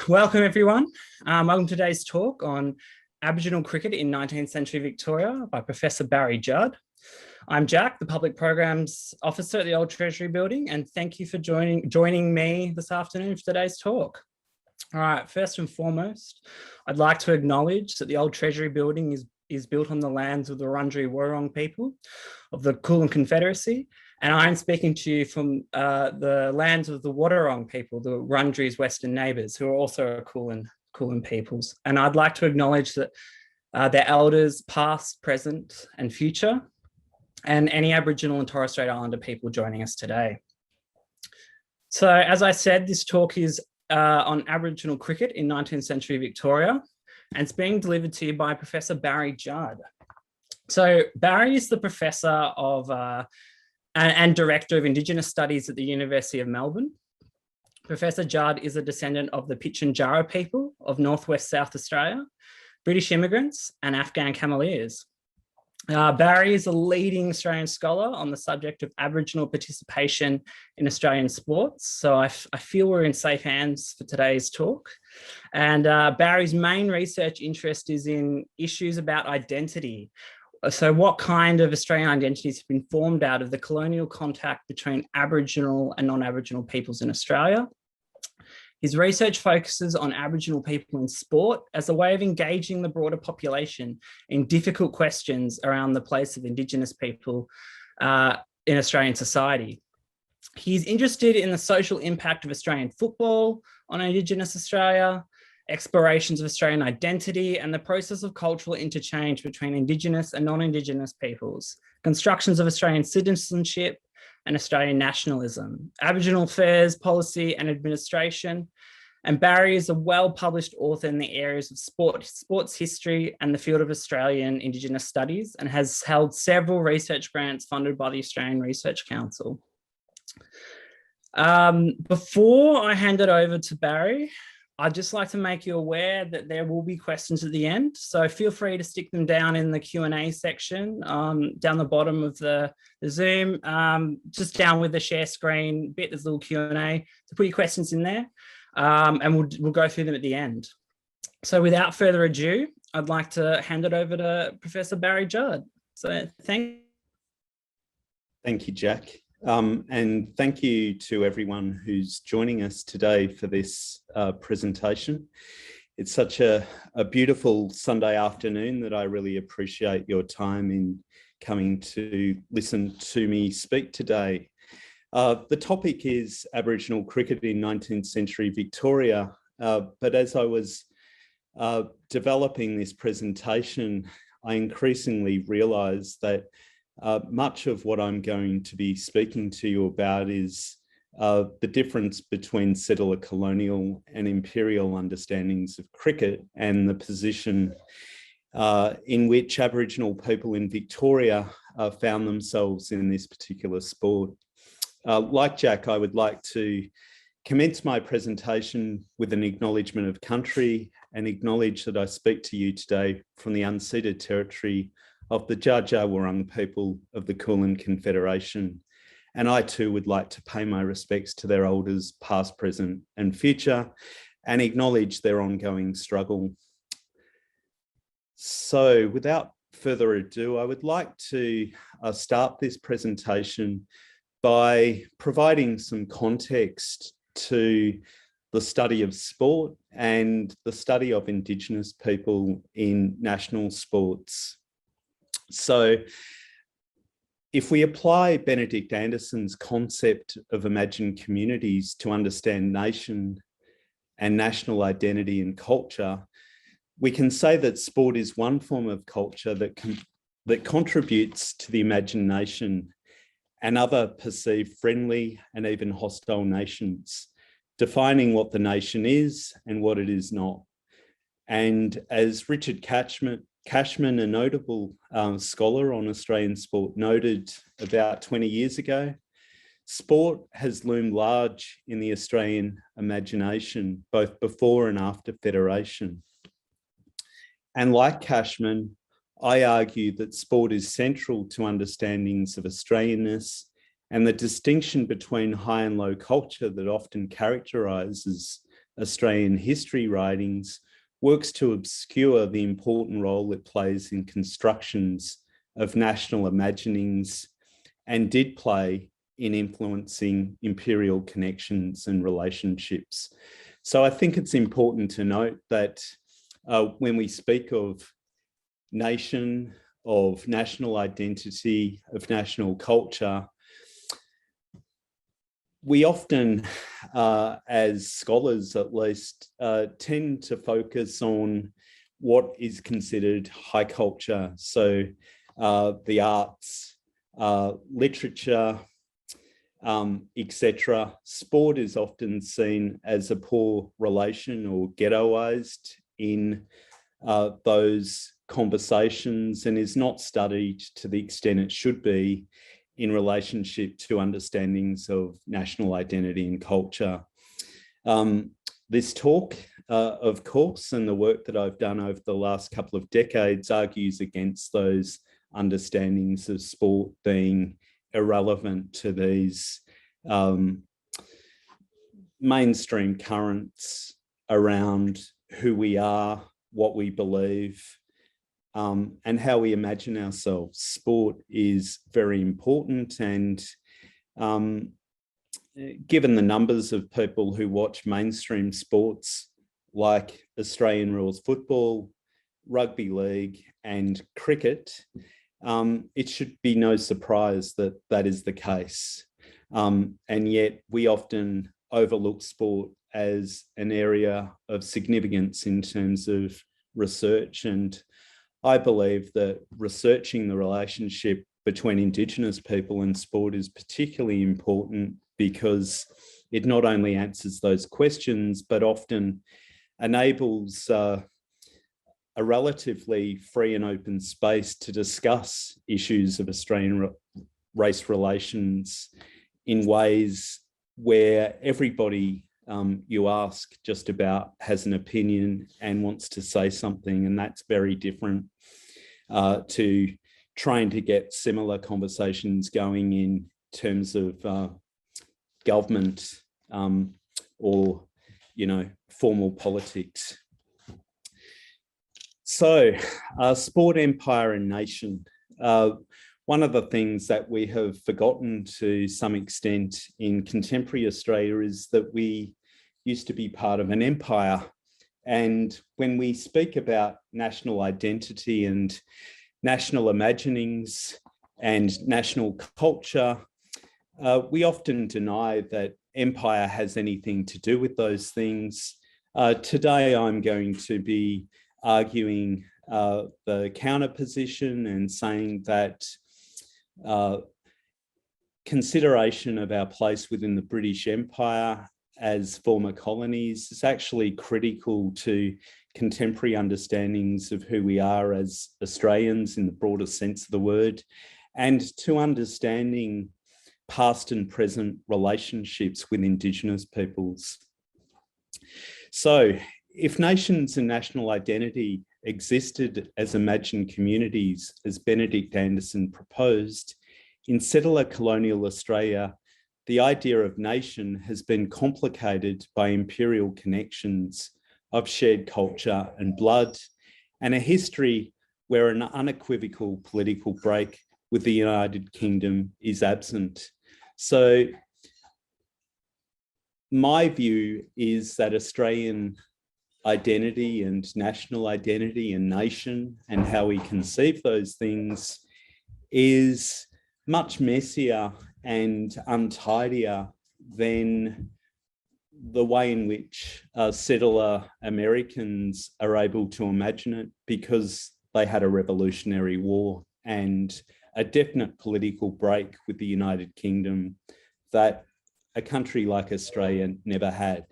welcome everyone. Welcome to today's talk on Aboriginal cricket in 19th century Victoria by Professor Barry Judd. I'm Jack, the Public Programs Officer at the Old Treasury Building, and thank you for joining me this afternoon for today's talk. All right, first and foremost, I'd like to acknowledge that the Old Treasury Building is built on the lands of the Wurundjeri Wurrung people of the Kulin Confederacy, and I'm speaking to you from the lands of the Wadawurrung people, the Wurundjeri's western neighbours, who are also Kulin peoples. And I'd like to acknowledge that their elders, past, present, and future, and any Aboriginal and Torres Strait Islander people joining us today. So, as I said, this talk is on Aboriginal cricket in 19th century Victoria, and it's being delivered to you by Professor Barry Judd. So Barry is the Professor of and Director of Indigenous Studies at the University of Melbourne. Professor Judd is a descendant of the Pitjantjatjara people of northwest South Australia, British immigrants, and Afghan cameleers. Barry is a leading Australian scholar on the subject of Aboriginal participation in Australian sports. So I feel we're in safe hands for today's talk. And Barry's main research interest is in issues about identity. So what kind of Australian identities have been formed out of the colonial contact between Aboriginal and non-Aboriginal peoples in Australia? His research focuses on Aboriginal people in sport as a way of engaging the broader population in difficult questions around the place of Indigenous people in Australian society. He's interested in the social impact of Australian football on Indigenous Australia, explorations of Australian identity, and the process of cultural interchange between Indigenous and non-Indigenous peoples, constructions of Australian citizenship and Australian nationalism, Aboriginal affairs, policy and administration. And Barry is a well-published author in the areas of sports history and the field of Australian Indigenous Studies, and has held several research grants funded by the Australian Research Council. Before I hand it over to Barry, I'd just like to make you aware that there will be questions at the end. So feel free to stick them down in the Q&A section down the bottom of the Zoom, just down with the share screen bit, there's a little Q&A to put your questions in there, and we'll go through them at the end. So without further ado, I'd like to hand it over to Professor Barry Judd. So thank you, Jack. And thank you to everyone who's joining us today for this presentation. It's such a beautiful Sunday afternoon that I really appreciate your time in coming to listen to me speak today. The topic is Aboriginal cricket in 19th century Victoria, but as I was developing this presentation, I increasingly realised that much of what I'm going to be speaking to you about is the difference between settler colonial and imperial understandings of cricket and the position in which Aboriginal people in Victoria found themselves in this particular sport. Like Jack, I would like to commence my presentation with an acknowledgement of country and acknowledge that I speak to you today from the unceded territory of the Dja people of the Kulin Confederation. And I too would like to pay my respects to their elders, past, present and future, and acknowledge their ongoing struggle. So without further ado, I would like to start this presentation by providing some context to the study of sport and the study of Indigenous people in national sports. So if we apply Benedict Anderson's concept of imagined communities to understand nation and national identity and culture, we can say that sport is one form of culture that contributes to the imagination and other perceived friendly and even hostile nations, defining what the nation is and what it is not. And as Richard Cashman, a notable scholar on Australian sport, noted about 20 years ago, sport has loomed large in the Australian imagination, both before and after Federation. And like Cashman, I argue that sport is central to understandings of Australianness and the distinction between high and low culture that often characterises Australian history writings works to obscure the important role it plays in constructions of national imaginings and did play in influencing imperial connections and relationships. So I think it's important to note that when we speak of nation, of national identity, of national culture, we often, as scholars at least, tend to focus on what is considered high culture. So the arts, literature, etc. Sport is often seen as a poor relation or ghettoized in those conversations and is not studied to the extent it should be in relationship to understandings of national identity and culture. This talk, of course, and the work that I've done over the last couple of decades argues against those understandings of sport being irrelevant to these mainstream currents around who we are, what we believe, and how we imagine ourselves. Sport is very important, and given the numbers of people who watch mainstream sports like Australian rules football, rugby league and cricket, it should be no surprise that that is the case. And yet we often overlook sport as an area of significance in terms of research. And I believe that researching the relationship between Indigenous people and sport is particularly important because it not only answers those questions, but often enables a relatively free and open space to discuss issues of Australian race relations in ways where everybody you ask just about has an opinion and wants to say something, and that's very different to trying to get similar conversations going in terms of government or, formal politics. So, sport, empire and nation. One of the things that we have forgotten to some extent in contemporary Australia is that we used to be part of an empire. And when we speak about national identity and national imaginings and national culture, we often deny that empire has anything to do with those things. Today, I'm going to be arguing the counter position and saying that consideration of our place within the British Empire as former colonies is actually critical to contemporary understandings of who we are as Australians in the broader sense of the word, and to understanding past and present relationships with Indigenous peoples. So, if nations and national identity existed as imagined communities, as Benedict Anderson proposed, in settler colonial Australia, the idea of nation has been complicated by imperial connections of shared culture and blood, and a history where an unequivocal political break with the United Kingdom is absent. So my view is that Australian identity and national identity and nation and how we conceive those things is much messier and untidier than the way in which settler Americans are able to imagine it, because they had a revolutionary war and a definite political break with the United Kingdom that a country like Australia never had.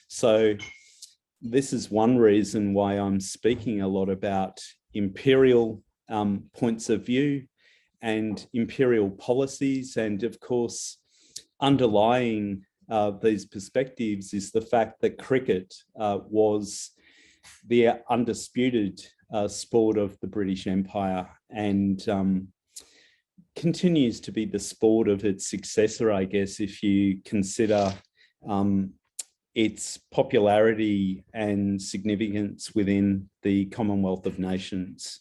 So this is one reason why I'm speaking a lot about imperial points of view and imperial policies. And of course, underlying these perspectives is the fact that cricket was the undisputed sport of the British Empire and continues to be the sport of its successor, I guess, if you consider its popularity and significance within the Commonwealth of Nations.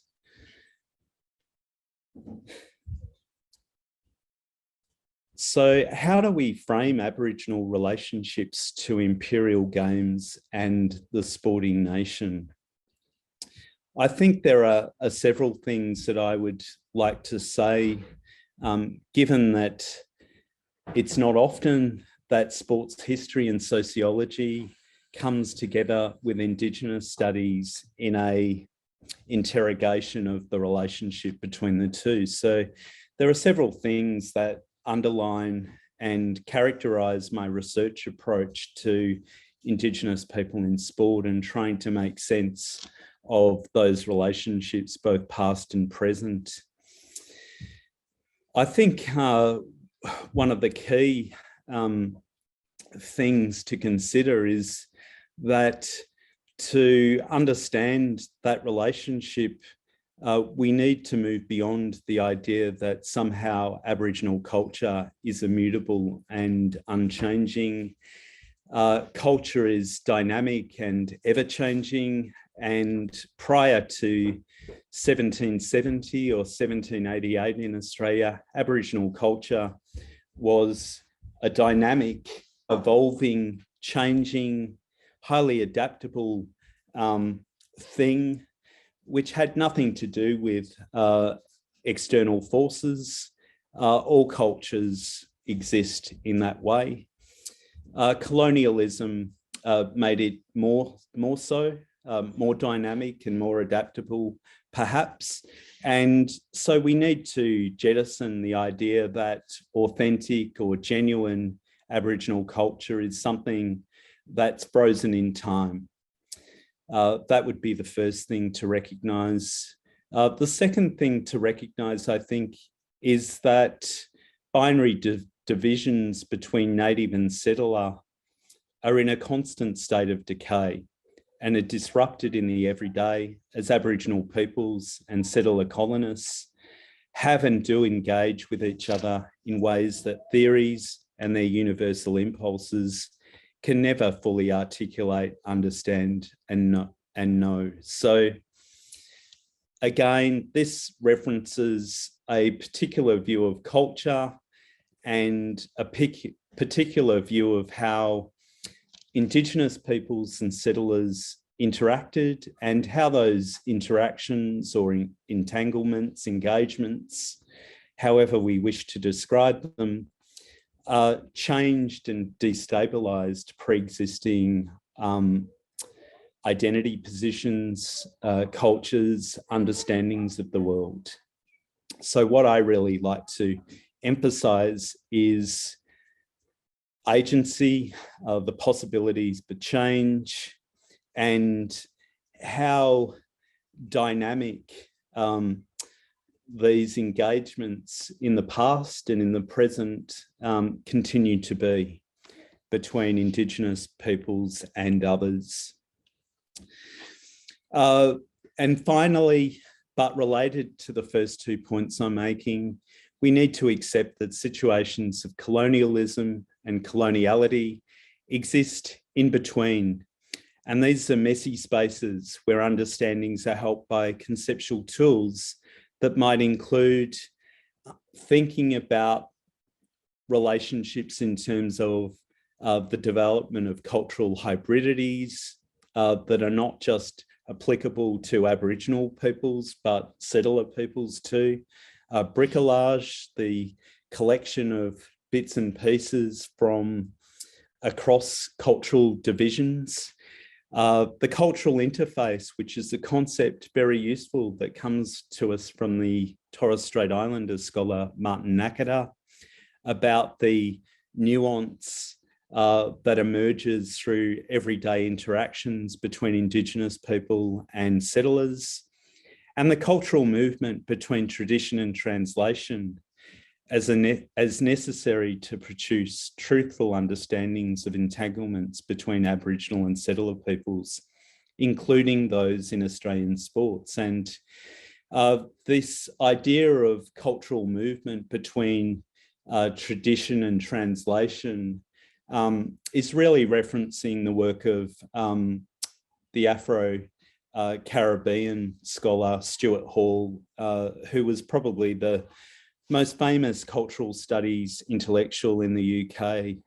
So how do we frame Aboriginal relationships to imperial games and the sporting nation? I think there are several things that I would like to say, given that it's not often that sports history and sociology comes together with Indigenous studies in a interrogation of the relationship between the two. So there are several things that underline and characterise my research approach to Indigenous people in sport and trying to make sense of those relationships, both past and present. I think one of the key things to consider is that to understand that relationship, we need to move beyond the idea that somehow Aboriginal culture is immutable and unchanging. Culture is dynamic and ever-changing, and prior to 1770 or 1788 in Australia, Aboriginal culture was a dynamic, evolving, changing, highly adaptable thing, which had nothing to do with external forces. All cultures exist in that way. Colonialism made it more so, more dynamic and more adaptable, perhaps. And so we need to jettison the idea that authentic or genuine Aboriginal culture is something that's frozen in time. That would be the first thing to recognise. The second thing to recognise, I think, is that binary divisions between native and settler are in a constant state of decay and are disrupted in the everyday as Aboriginal peoples and settler colonists have and do engage with each other in ways that theories and their universal impulses can never fully articulate, understand, and know. So again, this references a particular view of culture and a particular view of how Indigenous peoples and settlers interacted and how those interactions or entanglements, engagements, however we wish to describe them, changed and destabilised pre-existing identity positions, cultures, understandings of the world. So what I really like to emphasise is agency, the possibilities for change, and how dynamic these engagements in the past and in the present continue to be between Indigenous peoples and others. And finally, but related to the first 2 points I'm making, we need to accept that situations of colonialism and coloniality exist in between. And these are messy spaces where understandings are helped by conceptual tools that might include thinking about relationships in terms of the development of cultural hybridities that are not just applicable to Aboriginal peoples, but settler peoples too. Bricolage, the collection of bits and pieces from across cultural divisions. The cultural interface, which is a concept very useful that comes to us from the Torres Strait Islander scholar Martin Nakata, about the nuance that emerges through everyday interactions between Indigenous people and settlers, and the cultural movement between tradition and translation as necessary to produce truthful understandings of entanglements between Aboriginal and settler peoples, including those in Australian sports. And this idea of cultural movement between tradition and translation is really referencing the work of the Afro-Caribbean scholar Stuart Hall, who was probably the most famous cultural studies intellectual in the UK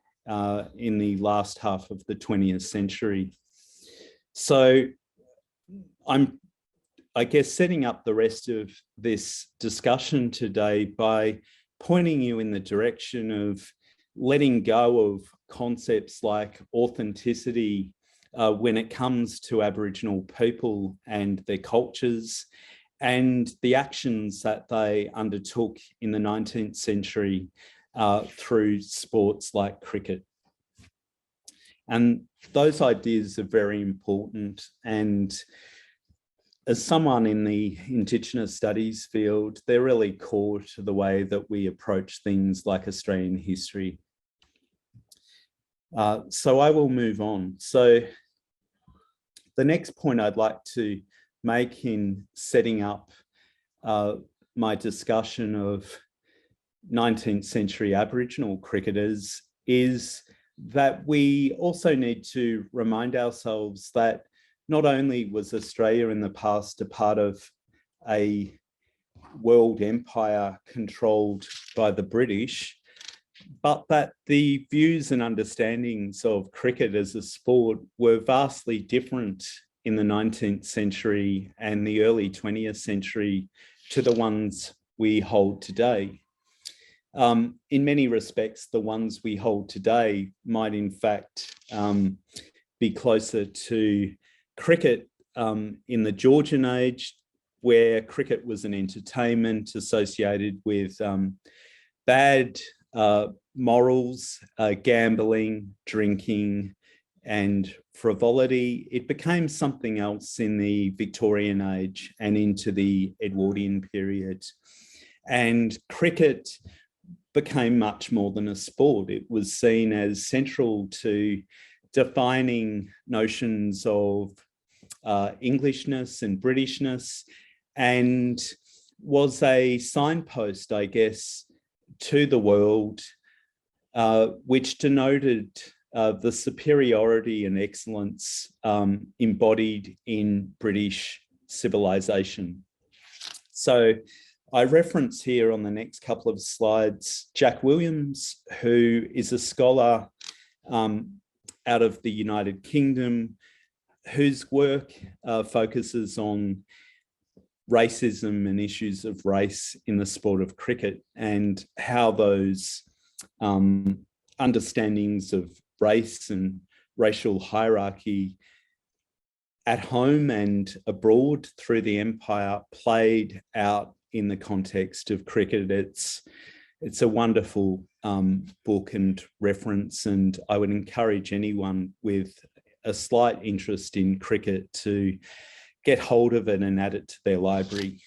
in the last half of the 20th century. So I'm, I guess, setting up the rest of this discussion today by pointing you in the direction of letting go of concepts like authenticity when it comes to Aboriginal people and their cultures and the actions that they undertook in the 19th century through sports like cricket. And those ideas are very important. And as someone in the Indigenous studies field, they're really core to the way that we approach things like Australian history. So I will move on. So the next point I'd like to make in setting up my discussion of 19th century Aboriginal cricketers is that we also need to remind ourselves that not only was Australia in the past a part of a world empire controlled by the British, but that the views and understandings of cricket as a sport were vastly different in the 19th century and the early 20th century to the ones we hold today. In many respects, the ones we hold today might in fact be closer to cricket in the Georgian age, where cricket was an entertainment associated with bad morals, gambling, drinking, and frivolity. It became something else in the Victorian age and into the Edwardian period. And cricket became much more than a sport. It was seen as central to defining notions of Englishness and Britishness, and was a signpost, I guess, to the world, which denoted the superiority and excellence embodied in British civilization. So I reference here on the next couple of slides Jack Williams, who is a scholar out of the United Kingdom, whose work focuses on racism and issues of race in the sport of cricket, and how those understandings of race and racial hierarchy at home and abroad through the empire played out in the context of cricket. It's a wonderful book and reference, and I would encourage anyone with a slight interest in cricket to get hold of it and add it to their library.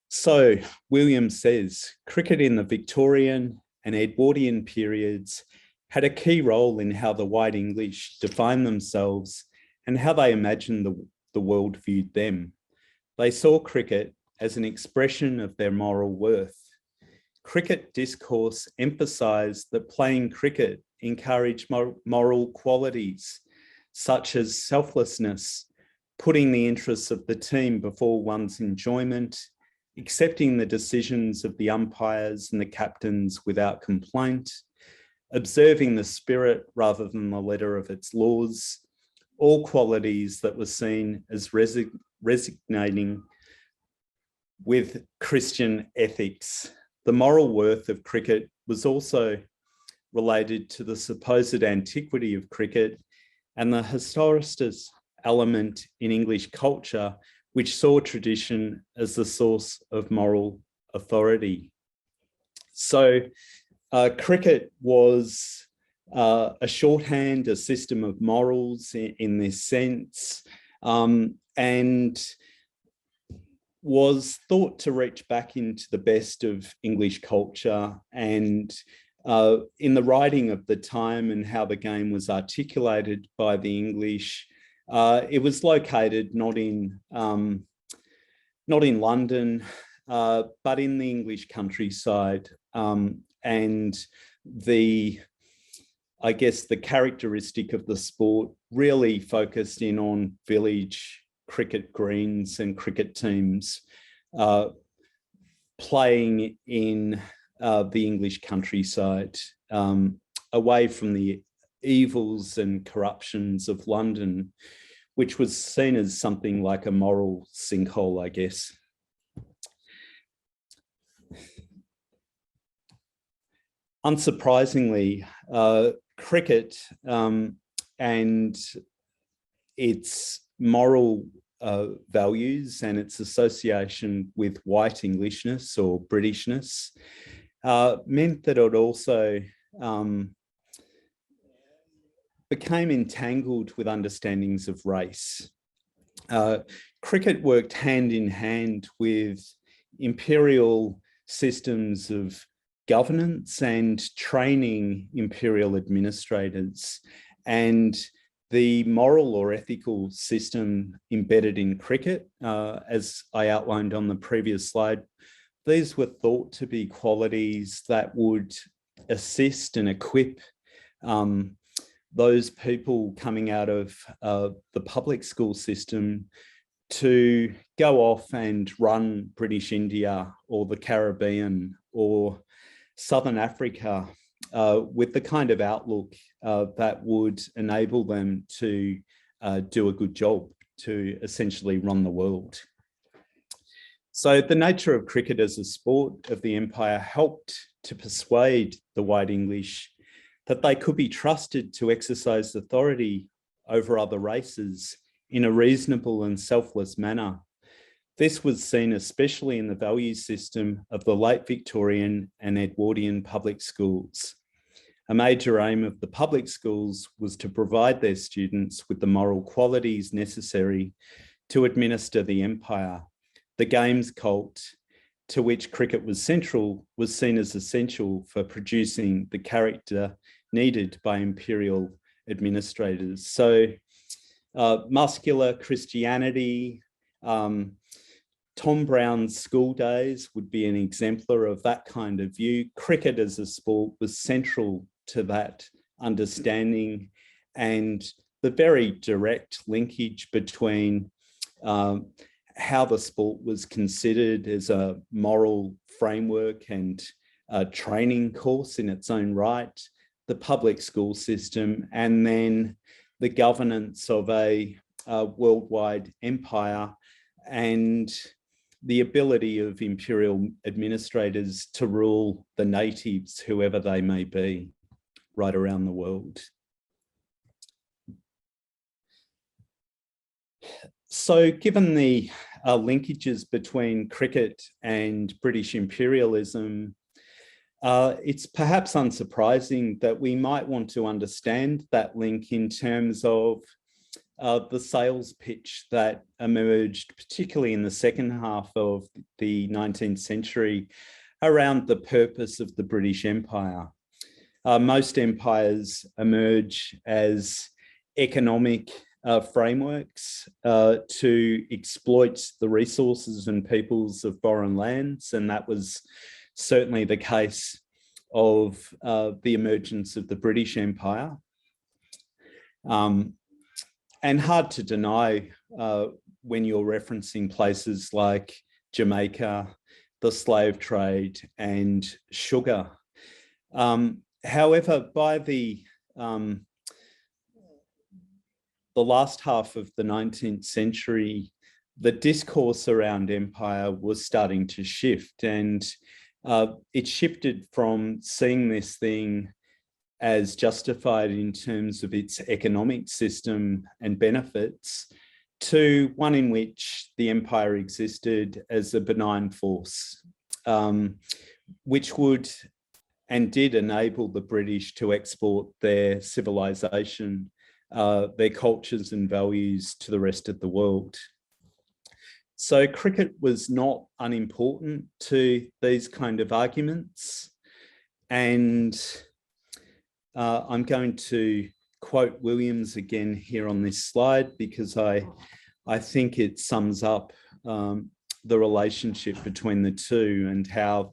So Williams says, cricket in the Victorian and Edwardian periods had a key role in how the white English defined themselves and how they imagined the world viewed them. They saw cricket as an expression of their moral worth. Cricket discourse emphasised that playing cricket encouraged moral qualities such as selflessness, putting the interests of the team before one's enjoyment, accepting the decisions of the umpires and the captains without complaint, observing the spirit rather than the letter of its laws, all qualities that were seen as resonating with Christian ethics. The moral worth of cricket was also related to the supposed antiquity of cricket and the historicist element in English culture, which saw tradition as the source of moral authority. So cricket was a shorthand, a system of morals in this sense, and was thought to reach back into the best of English culture. And in the writing of the time and how the game was articulated by the English, it was located not in London, but in the English countryside, and the I guess, the characteristic of the sport really focused in on village cricket greens and cricket teams playing in the English countryside, away from the evils and corruptions of London, which was seen as something like a moral sinkhole, I guess. Unsurprisingly, cricket and its moral values and its association with white Englishness or Britishness meant that it also became entangled with understandings of race. Cricket worked hand in hand with imperial systems of governance and training imperial administrators, and the moral or ethical system embedded in cricket, as I outlined on the previous slide, these were thought to be qualities that would assist and equip those people coming out of the public school system to go off and run British India or the Caribbean or Southern Africa with the kind of outlook that would enable them to do a good job, to essentially run the world. So the nature of cricket as a sport of the empire helped to persuade the white English that they could be trusted to exercise authority over other races in a reasonable and selfless manner. This was seen especially in the value system of the late Victorian and Edwardian public schools. A major aim of the public schools was to provide their students with the moral qualities necessary to administer the empire. The games cult, to which cricket was central, was seen as essential for producing the character needed by imperial administrators. So muscular Christianity, Tom Brown's school days would be an exemplar of that kind of view. Cricket as a sport was central to that understanding, and the very direct linkage between how the sport was considered as a moral framework and a training course in its own right, the public school system, and then the governance of a worldwide empire and the ability of imperial administrators to rule the natives, whoever they may be, right around the world. So given the linkages between cricket and British imperialism, it's perhaps unsurprising that we might want to understand that link in terms of the sales pitch that emerged, particularly in the second half of the 19th century, around the purpose of the British Empire. Most empires emerge as economic frameworks to exploit the resources and peoples of foreign lands, and that was certainly the case of the emergence of the British Empire. And hard to deny when you're referencing places like Jamaica, the slave trade, and sugar. However, by the last half of the 19th century, the discourse around empire was starting to shift, and it shifted from seeing this thing as justified in terms of its economic system and benefits to one in which the empire existed as a benign force, which would and did enable the British to export their civilization, their cultures and values to the rest of the world. So cricket was not unimportant to these kind of arguments. And I'm going to quote Williams again here on this slide because I think it sums up the relationship between the two and how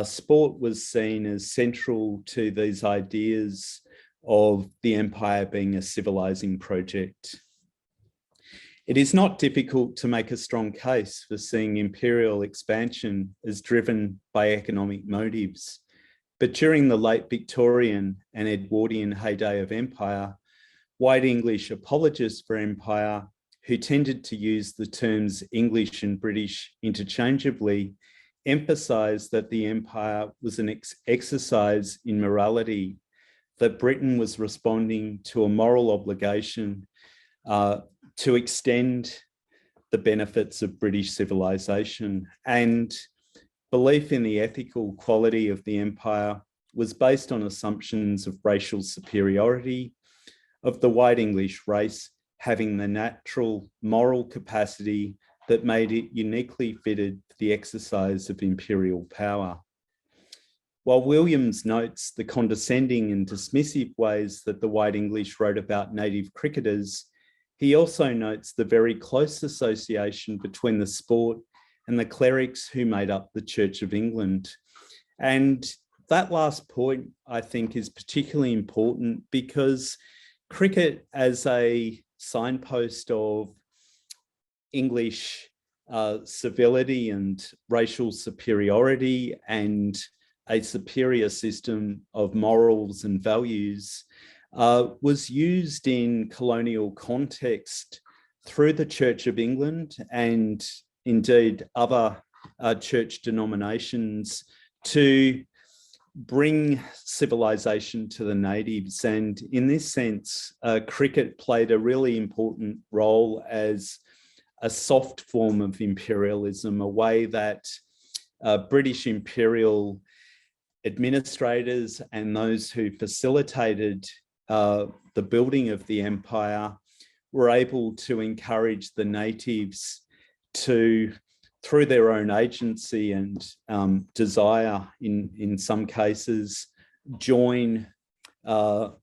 sport was seen as central to these ideas of the empire being a civilizing project. It is not difficult to make a strong case for seeing imperial expansion as driven by economic motives. But during the late Victorian and Edwardian heyday of empire, white English apologists for empire, who tended to use the terms English and British interchangeably, emphasised that the empire was an exercise in morality, that Britain was responding to a moral obligation to extend the benefits of British civilization, and belief in the ethical quality of the empire was based on assumptions of racial superiority, of the white English race having the natural moral capacity that made it uniquely fitted for the exercise of imperial power. While Williams notes the condescending and dismissive ways that the white English wrote about native cricketers, he also notes the very close association between the sport and the clerics who made up the Church of England. And that last point, I think, is particularly important because cricket as a signpost of English civility and racial superiority and a superior system of morals and values was used in colonial context through the Church of England and indeed other church denominations to bring civilization to the natives. And in this sense, cricket played a really important role as a soft form of imperialism, a way that British imperial administrators and those who facilitated the building of the empire were able to encourage the natives to, through their own agency and desire, in some cases, join the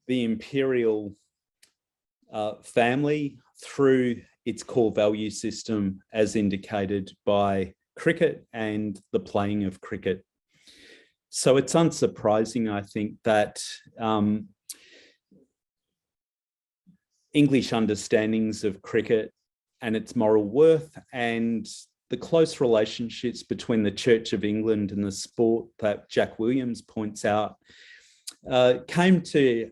imperial family through its core value system as indicated by cricket and the playing of cricket. So it's unsurprising, I think, that English understandings of cricket and its moral worth and the close relationships between the Church of England and the sport that Jack Williams points out came to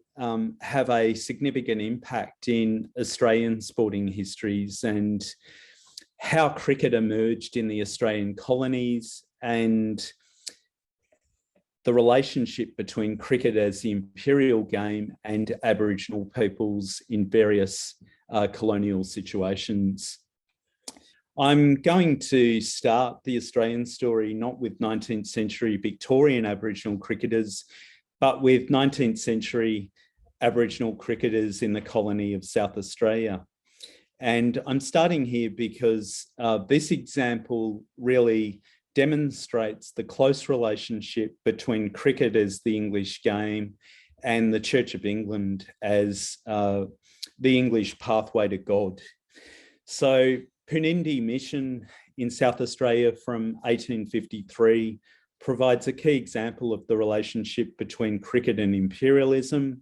have a significant impact in Australian sporting histories and how cricket emerged in the Australian colonies and the relationship between cricket as the imperial game and Aboriginal peoples in various colonial situations. I'm going to start the Australian story not with 19th century Victorian Aboriginal cricketers, but with 19th century Aboriginal cricketers in the colony of South Australia. And I'm starting here because this example really demonstrates the close relationship between cricket as the English game and the Church of England as the English pathway to God. So Punindi Mission in South Australia from 1853 provides a key example of the relationship between cricket and imperialism.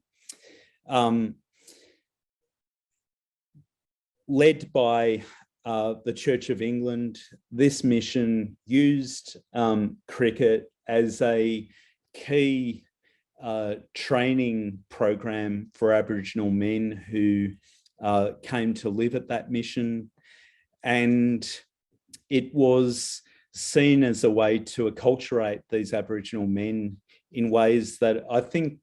Led by the Church of England, this mission used cricket as a key training program for Aboriginal men who came to live at that mission. And it was seen as a way to acculturate these Aboriginal men in ways that I think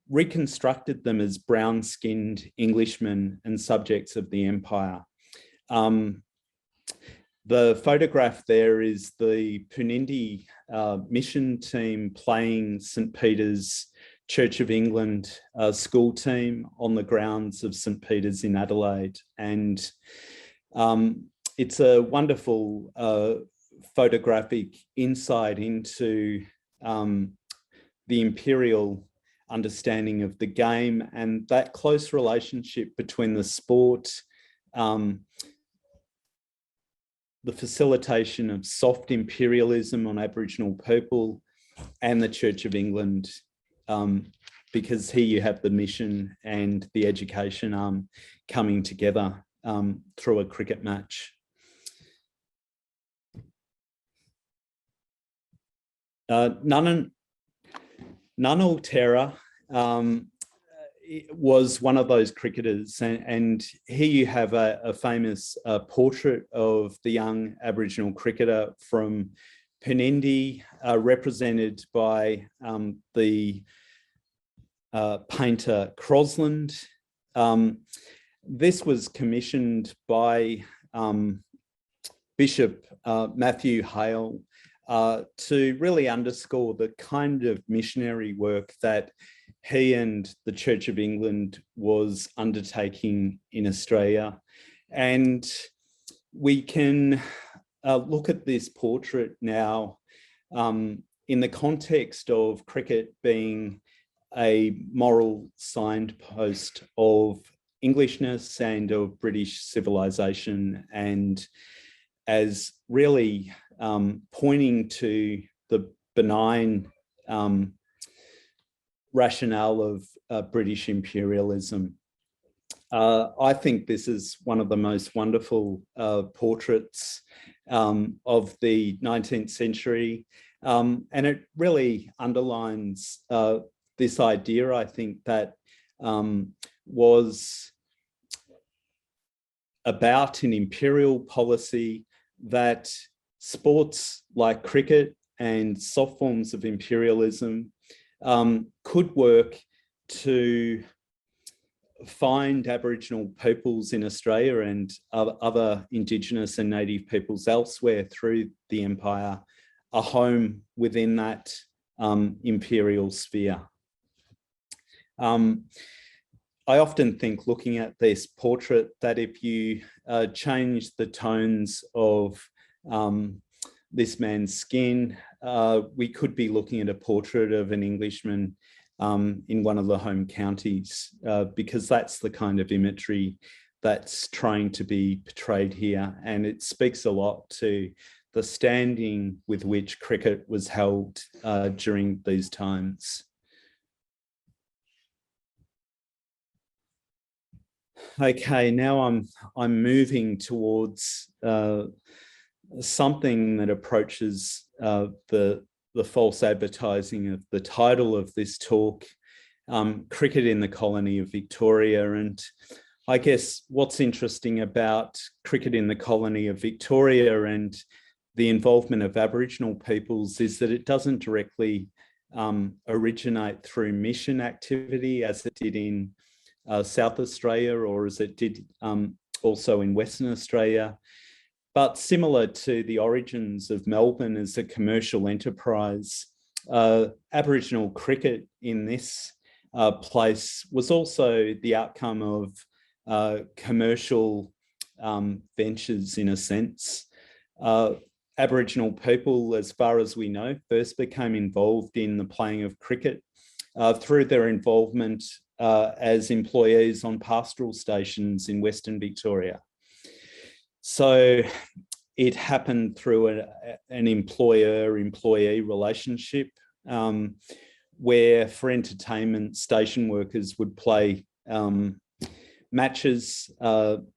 reconstructed them as brown-skinned Englishmen and subjects of the empire. The photograph there is the Punindi mission team playing St. Peter's Church of England school team on the grounds of St. Peter's in Adelaide. And it's a wonderful photographic insight into the imperial understanding of the game and that close relationship between the sport, the facilitation of soft imperialism on Aboriginal people and the Church of England because here you have the mission and the education arm coming together through a cricket match. Coranderrk was one of those cricketers, and here you have a famous portrait of the young Aboriginal cricketer from Penindi, represented by the painter Crosland. This was commissioned by Bishop Matthew Hale to really underscore the kind of missionary work that he and the Church of England was undertaking in Australia. And we can look at this portrait now in the context of cricket being a moral signpost of Englishness and of British civilization, and as really pointing to the benign rationale of British imperialism. I think this is one of the most wonderful portraits of the 19th century, and it really underlines this idea, I think, that was about an imperial policy that sports like cricket and soft forms of imperialism could work to find Aboriginal peoples in Australia and other Indigenous and Native peoples elsewhere through the empire a home within that imperial sphere. I often think, looking at this portrait, that if you change the tones of this man's skin, we could be looking at a portrait of an Englishman in one of the home counties, because that's the kind of imagery that's trying to be portrayed here. And it speaks a lot to the standing with which cricket was held during these times. Okay, now I'm moving towards something that approaches the false advertising of the title of this talk, Cricket in the Colony of Victoria. And I guess what's interesting about cricket in the colony of Victoria and the involvement of Aboriginal peoples is that it doesn't directly originate through mission activity as it did in South Australia, or as it did also in Western Australia. But similar to the origins of Melbourne as a commercial enterprise, Aboriginal cricket in this place was also the outcome of commercial ventures, in a sense. Aboriginal people, as far as we know, first became involved in the playing of cricket through their involvement as employees on pastoral stations in Western Victoria. So it happened through an employer-employee relationship where, for entertainment, station workers would play matches on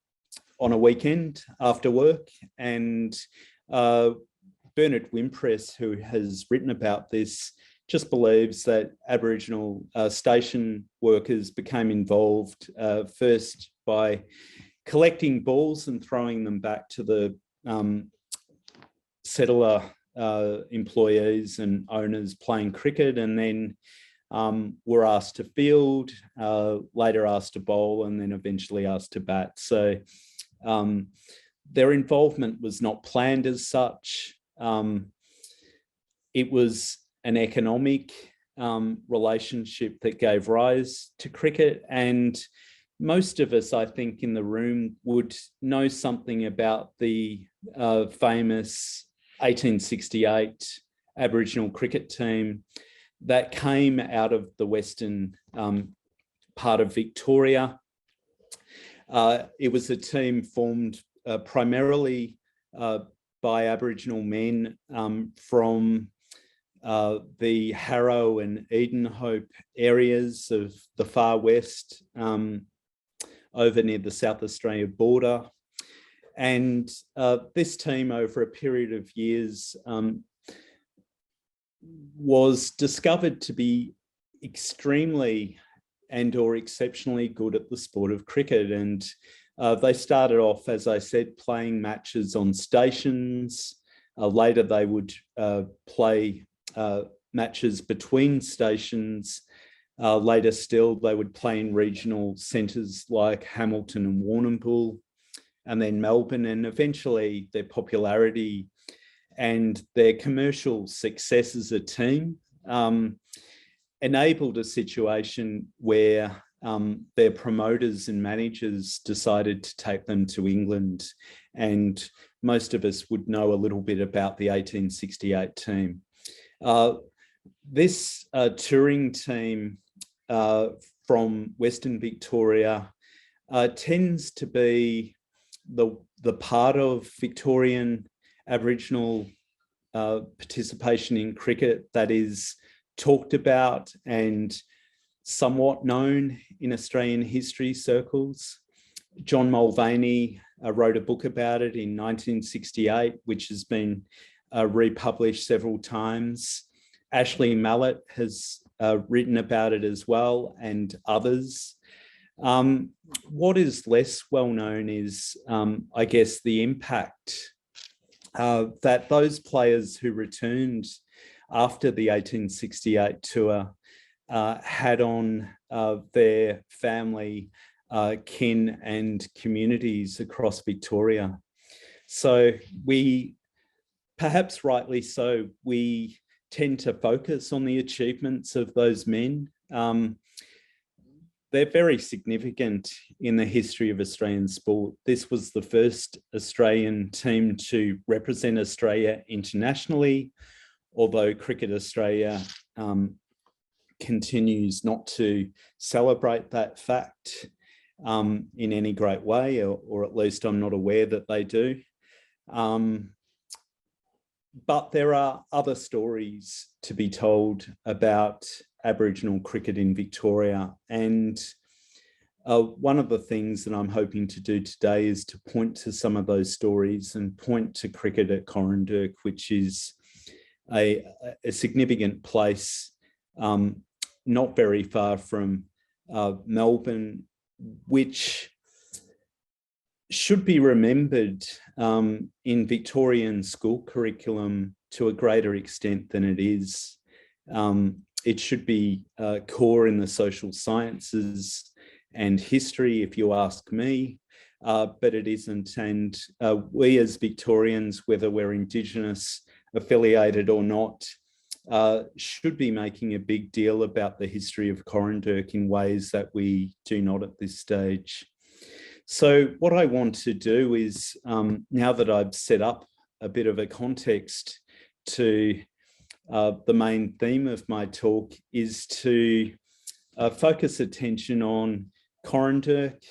a weekend after work. And Bernard Wimpress, who has written about this, just believes that Aboriginal station workers became involved first by collecting balls and throwing them back to the settler employees and owners playing cricket, and then were asked to field, later asked to bowl, and then eventually asked to bat. So their involvement was not planned as such. It was an economic relationship that gave rise to cricket, and most of us, I think, in the room would know something about the famous 1868 Aboriginal cricket team that came out of the western part of Victoria. It was a team formed primarily by Aboriginal men from the Harrow and Edenhope areas of the far west, over near the South Australia border. And this team, over a period of years, was discovered to be extremely and/or exceptionally good at the sport of cricket. And they started off, as I said, playing matches on stations. Later, they would play matches between stations. Later still, they would play in regional centres like Hamilton and Warrnambool, and then Melbourne, and eventually their popularity and their commercial success as a team enabled a situation where their promoters and managers decided to take them to England. And most of us would know a little bit about the 1868 team. This touring team from Western Victoria tends to be the part of Victorian Aboriginal participation in cricket that is talked about and somewhat known in Australian history circles. John Mulvaney wrote a book about it in 1968, which has been republished several times. Ashley Mallett has written about it as well, and others. What is less well known is, I guess, the impact that those players who returned after the 1868 tour had on their family, kin and communities across Victoria. So we, perhaps rightly so, we tend to focus on the achievements of those men. They're very significant in the history of Australian sport. This was the first Australian team to represent Australia internationally, although Cricket Australia continues not to celebrate that fact in any great way, or at least I'm not aware that they do. But there are other stories to be told about Aboriginal cricket in Victoria. And one of the things that I'm hoping to do today is to point to some of those stories and point to cricket at Coranderrk, which is a significant place not very far from Melbourne, which should be remembered in Victorian school curriculum to a greater extent than it is. It should be core in the social sciences and history, if you ask me, but it isn't. And we as Victorians, whether we're Indigenous, affiliated or not, should be making a big deal about the history of Coranderrk in ways that we do not at this stage. So what I want to do is, now that I've set up a bit of a context to the main theme of my talk, is to focus attention on Coranderrk.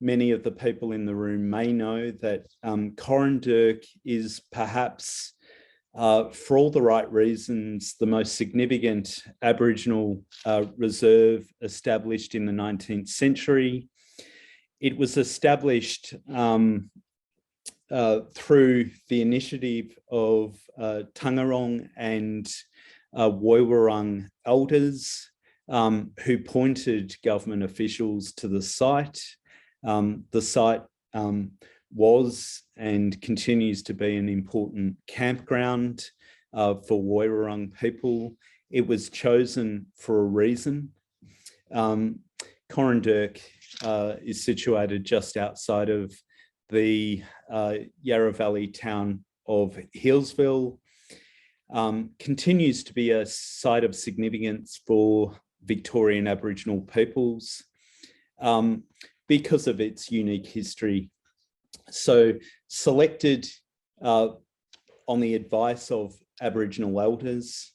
Many of the people in the room may know that Coranderrk is perhaps, for all the right reasons, the most significant Aboriginal reserve established in the 19th century. It was established through the initiative of Tangarong and Woiwurrung elders who pointed government officials to the site. The site was and continues to be an important campground for Woiwurrung people. It was chosen for a reason. Coranderrk is situated just outside of the Yarra Valley town of Healesville, continues to be a site of significance for Victorian Aboriginal peoples because of its unique history. So selected on the advice of Aboriginal elders,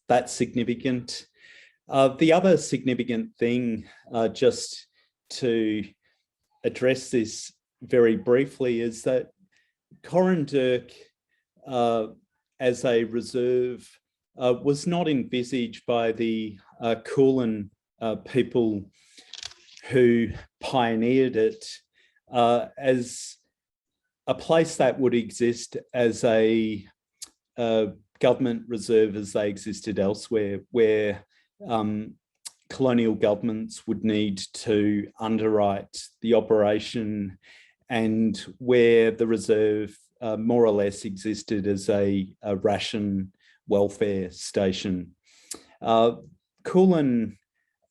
that's significant. The other significant thing, just to address this very briefly, is that Coranderrk as a reserve was not envisaged by the Kulin people who pioneered it as a place that would exist as a government reserve as they existed elsewhere, where colonial governments would need to underwrite the operation, and where the reserve more or less existed as a ration welfare station. Kulin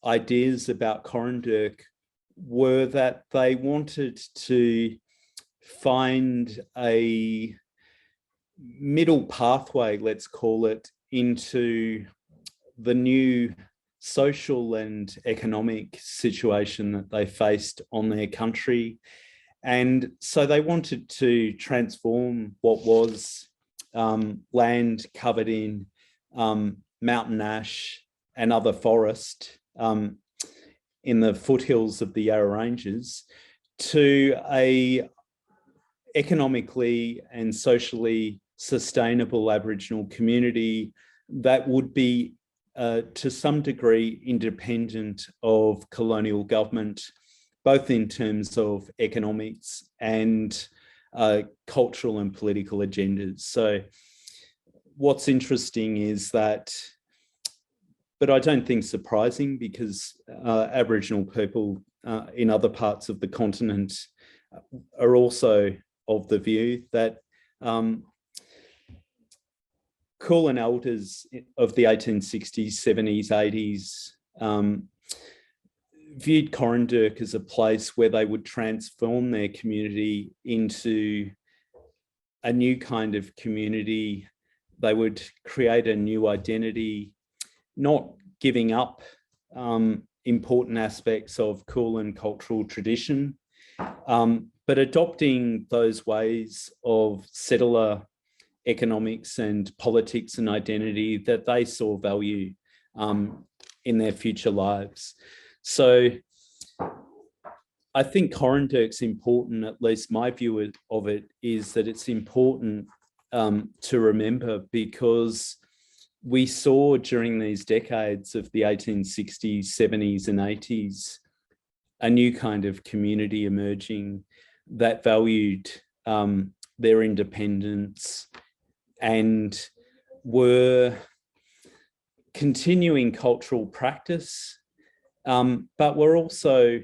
ideas about Coranderrk were that they wanted to find a middle pathway, let's call it, into the new social and economic situation that they faced on their country. And so they wanted to transform what was land covered in mountain ash and other forest in the foothills of the Yarra Ranges to a economically and socially sustainable Aboriginal community that would be to some degree independent of colonial government, both in terms of economics and cultural and political agendas. So what's interesting is that, but I don't think surprising, because Aboriginal people in other parts of the continent are also of the view that Kulin elders of the 1860s, 70s, 80s viewed Coranderrk as a place where they would transform their community into a new kind of community. They would create a new identity, not giving up important aspects of Kulin cultural tradition, but adopting those ways of settler economics and politics and identity that they saw value in their future lives. So I think Coranderrk's important, at least my view of it, is that it's important to remember, because we saw during these decades of the 1860s, 70s and 80s, a new kind of community emerging that valued their independence and were continuing cultural practice, but were also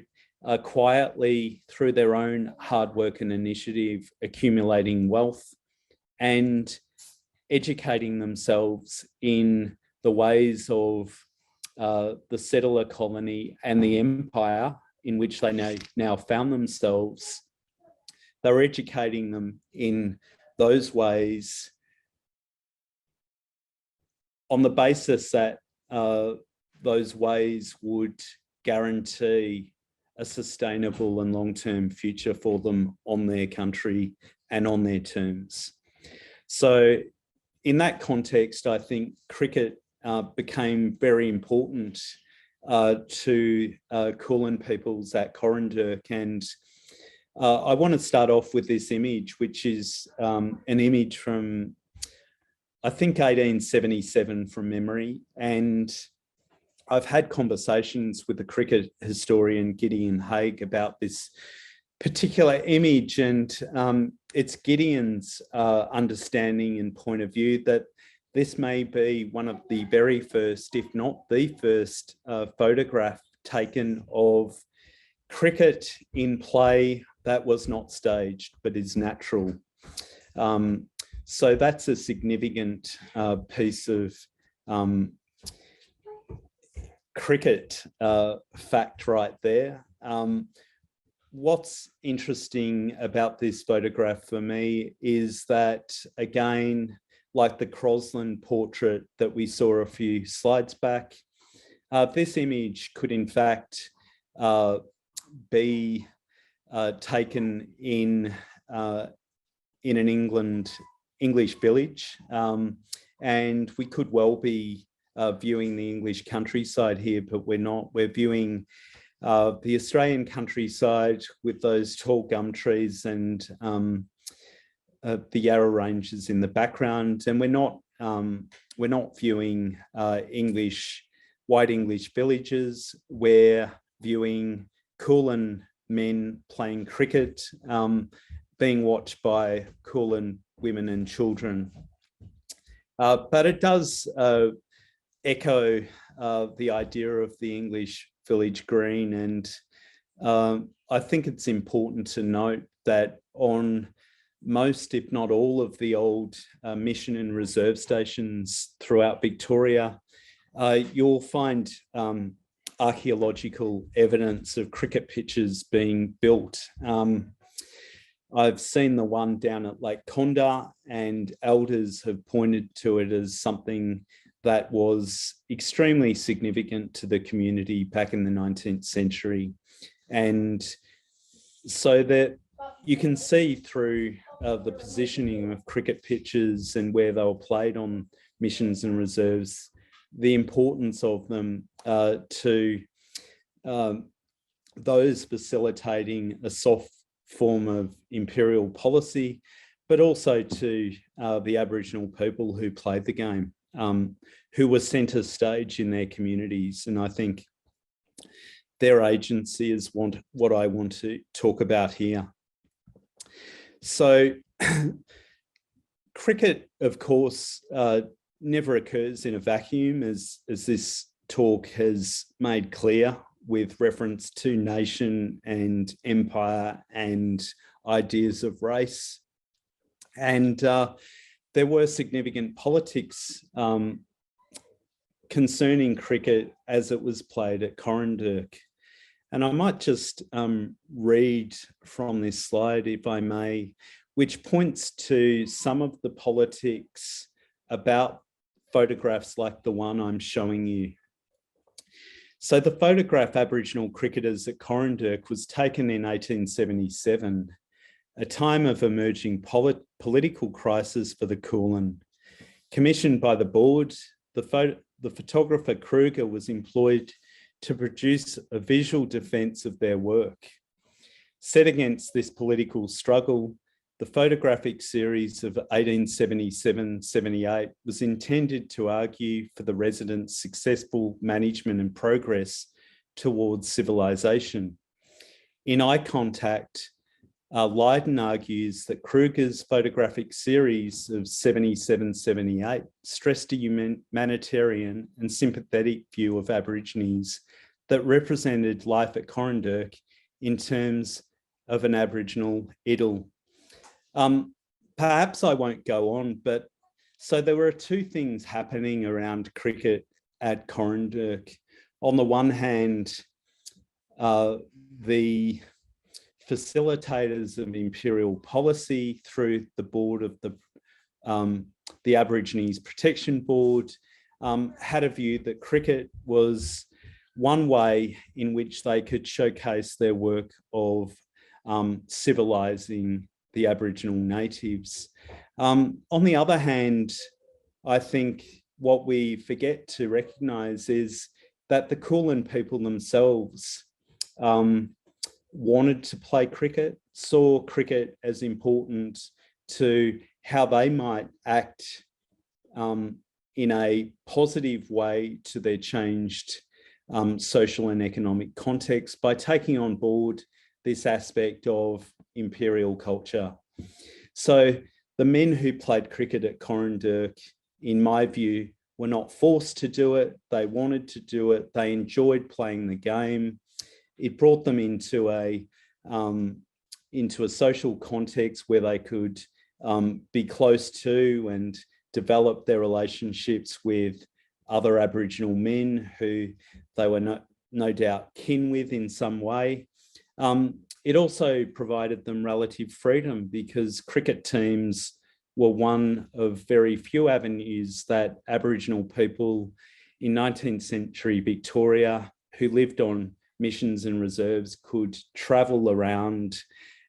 quietly, through their own hard work and initiative, accumulating wealth and educating themselves in the ways of the settler colony and the empire in which they now found themselves. They were educating them in those ways on the basis that those ways would guarantee a sustainable and long-term future for them on their country and on their terms. So in that context, I think cricket became very important to Kulin peoples at Coranderrk. And I want to start off with this image, which is an image from, I think, 1877 from memory. And I've had conversations with the cricket historian Gideon Haig about this particular image, and it's Gideon's understanding and point of view that this may be one of the very first, if not the first, photograph taken of cricket in play that was not staged but is natural. So that's a significant piece of cricket fact right there. What's interesting about this photograph for me is that, again, like the Crosland portrait that we saw a few slides back, this image could in fact be taken in an English village, and we could well be viewing the English countryside here, but we're not. We're viewing the Australian countryside with those tall gum trees and the Yarra Ranges in the background, and we're not viewing white English villages. We're viewing Kulin men playing cricket, being watched by Kulin women and children. But it does echo the idea of the English village green, and I think it's important to note that on most, if not all, of the old mission and reserve stations throughout Victoria, you'll find archaeological evidence of cricket pitches being built. I've seen the one down at Lake Conda, and elders have pointed to it as something that was extremely significant to the community back in the 19th century. And so that you can see through the positioning of cricket pitches and where they were played on missions and reserves, the importance of them to those facilitating a soft form of imperial policy, but also to the Aboriginal people who played the game, who were centre stage in their communities. And I think their agency is what I want to talk about here. So cricket, of course, never occurs in a vacuum, as this talk has made clear, with reference to nation and empire and ideas of race. And there were significant politics concerning cricket as it was played at Coranderrk. And I might just read from this slide, if I may, which points to some of the politics about photographs like the one I'm showing you. So the photograph Aboriginal cricketers at Coranderrk was taken in 1877, a time of emerging political crisis for the Kulin. Commissioned by the board, the photographer Kruger was employed to produce a visual defence of their work. Set against this political struggle, the photographic series of 1877-78 was intended to argue for the residents' successful management and progress towards civilization. In Eye Contact, Lydon argues that Kruger's photographic series of 77-78 stressed a humanitarian and sympathetic view of Aborigines that represented life at Coranderrk in terms of an Aboriginal idyll. Perhaps I won't go on, but so there were two things happening around cricket at Coranderrk. On the one hand, the facilitators of imperial policy through the board of the Aborigines Protection Board had a view that cricket was one way in which they could showcase their work of civilising the Aboriginal natives. On the other hand, I think what we forget to recognise is that the Kulin people themselves wanted to play cricket, saw cricket as important to how they might act in a positive way to their changed social and economic context by taking on board this aspect of imperial culture. So the men who played cricket at Coranderrk, in my view, were not forced to do it. They wanted to do it. They enjoyed playing the game. It brought them into a social context where they could be close to and develop their relationships with other Aboriginal men who they were no doubt kin with in some way. It also provided them relative freedom because cricket teams were one of very few avenues that Aboriginal people in 19th century Victoria who lived on missions and reserves could travel around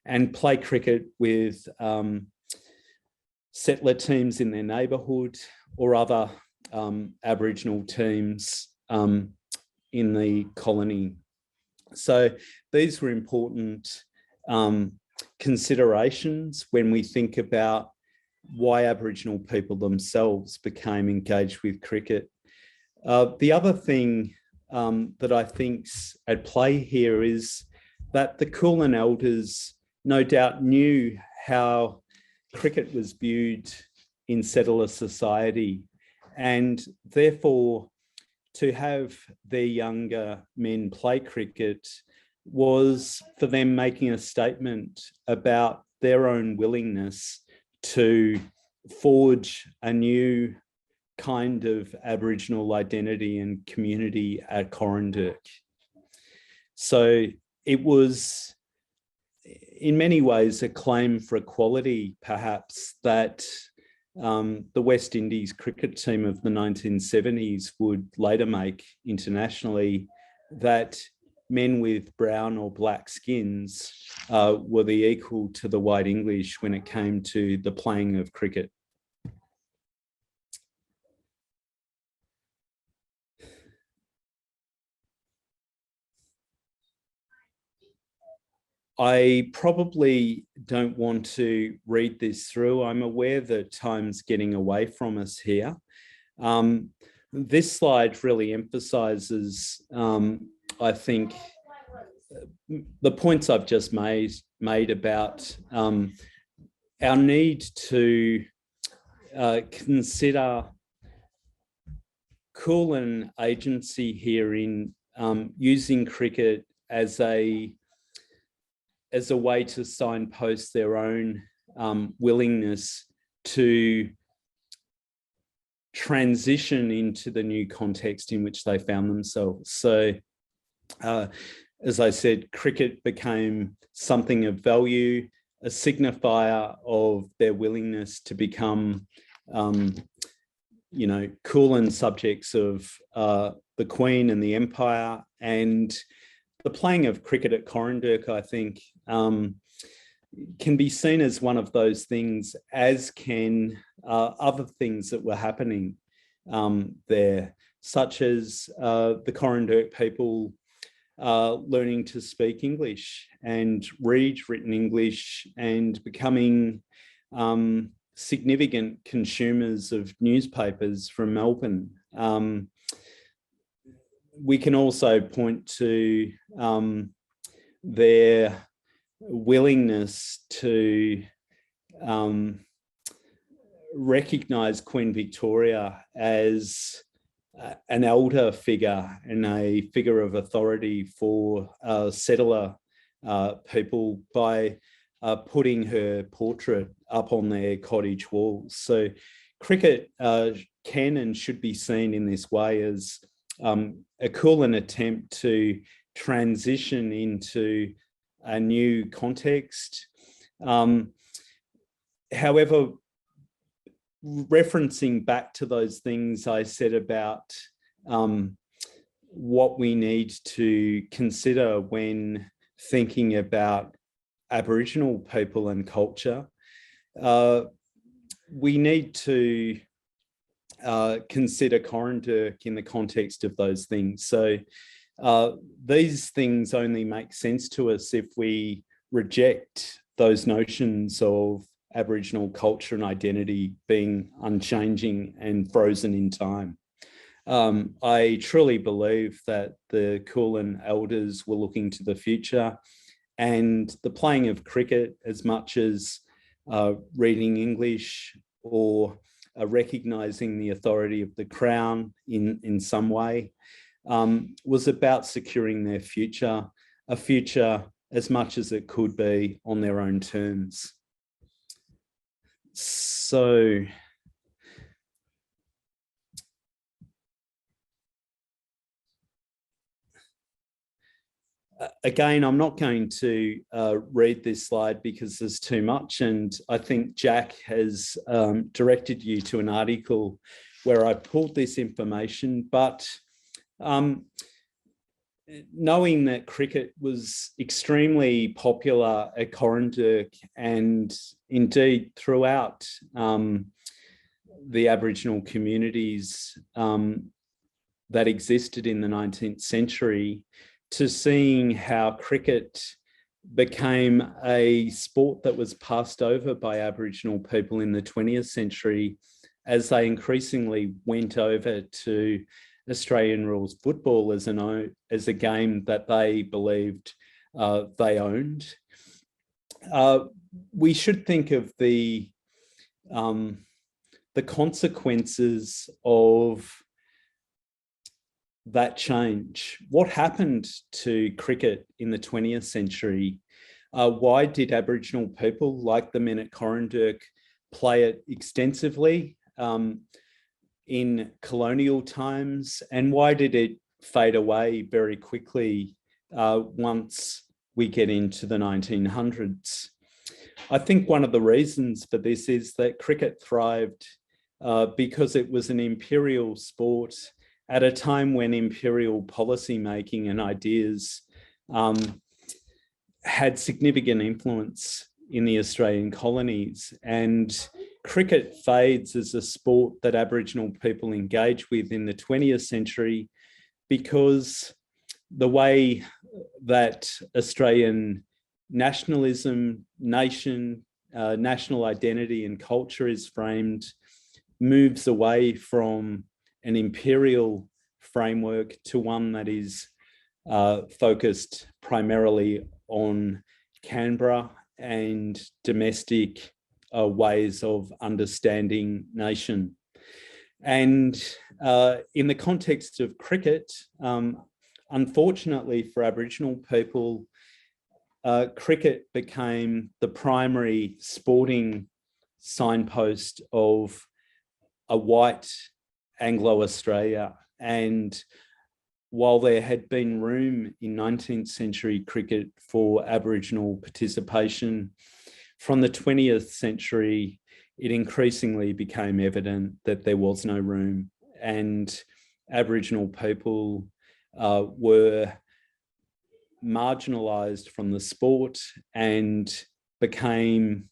and play cricket with settler teams in their neighbourhood or other Aboriginal teams in the colony. So these were important considerations when we think about why Aboriginal people themselves became engaged with cricket. The other thing that I think's at play here is that the Kulin elders no doubt knew how cricket was viewed in settler society, and therefore to have their younger men play cricket was for them making a statement about their own willingness to forge a new kind of Aboriginal identity and community at Coranderrk. So it was in many ways a claim for equality, perhaps, that the West Indies cricket team of the 1970s would later make internationally, that men with brown or black skins were the equal to the white English when it came to the playing of cricket. I probably don't want to read this through. I'm aware that time's getting away from us here. This slide really emphasises, I think, the points I've just made about our need to consider Kulin agency here in using cricket as a way to signpost their own willingness to transition into the new context in which they found themselves. So, as I said, cricket became something of value, a signifier of their willingness to become, Kulin subjects of the Queen and the Empire. And the playing of cricket at Coranderrk, I think, can be seen as one of those things, as can other things that were happening there, such as the Coranderrk people learning to speak English and read written English and becoming significant consumers of newspapers from Melbourne. We can also point to their willingness to recognise Queen Victoria as an elder figure and a figure of authority for settler people by putting her portrait up on their cottage walls. So cricket can and should be seen in this way as a Kulin attempt to transition into a new context. However, referencing back to those things I said about what we need to consider when thinking about Aboriginal people and culture, we need to consider Coranderrk in the context of those things. So these things only make sense to us if we reject those notions of Aboriginal culture and identity being unchanging and frozen in time. I truly believe that the Kulin elders were looking to the future, and the playing of cricket, as much as reading English or recognising the authority of the Crown in some way, was about securing their future, a future as much as it could be on their own terms. So, again, I'm not going to read this slide because there's too much, and I think Jack has directed you to an article where I pulled this information, but knowing that cricket was extremely popular at Coranderrk and indeed throughout the Aboriginal communities that existed in the 19th century, to seeing how cricket became a sport that was passed over by Aboriginal people in the 20th century as they increasingly went over to Australian rules football as a game that they believed they owned. We should think of the consequences of that change. What happened to cricket in the 20th century? Why did Aboriginal people, like the men at Coranderrk, play it extensively in colonial times? And why did it fade away very quickly once we get into the 1900s? I think one of the reasons for this is that cricket thrived because it was an imperial sport at a time when imperial policy making and ideas had significant influence in the Australian colonies. And cricket fades as a sport that Aboriginal people engage with in the 20th century because the way that Australian nationalism, national identity and culture is framed moves away from an imperial framework to one that is focused primarily on Canberra and domestic ways of understanding nation. And in the context of cricket, unfortunately for Aboriginal people, cricket became the primary sporting signpost of a white Anglo-Australia. And while there had been room in 19th century cricket for Aboriginal participation, from the 20th century, it increasingly became evident that there was no room, and Aboriginal people were marginalised from the sport and became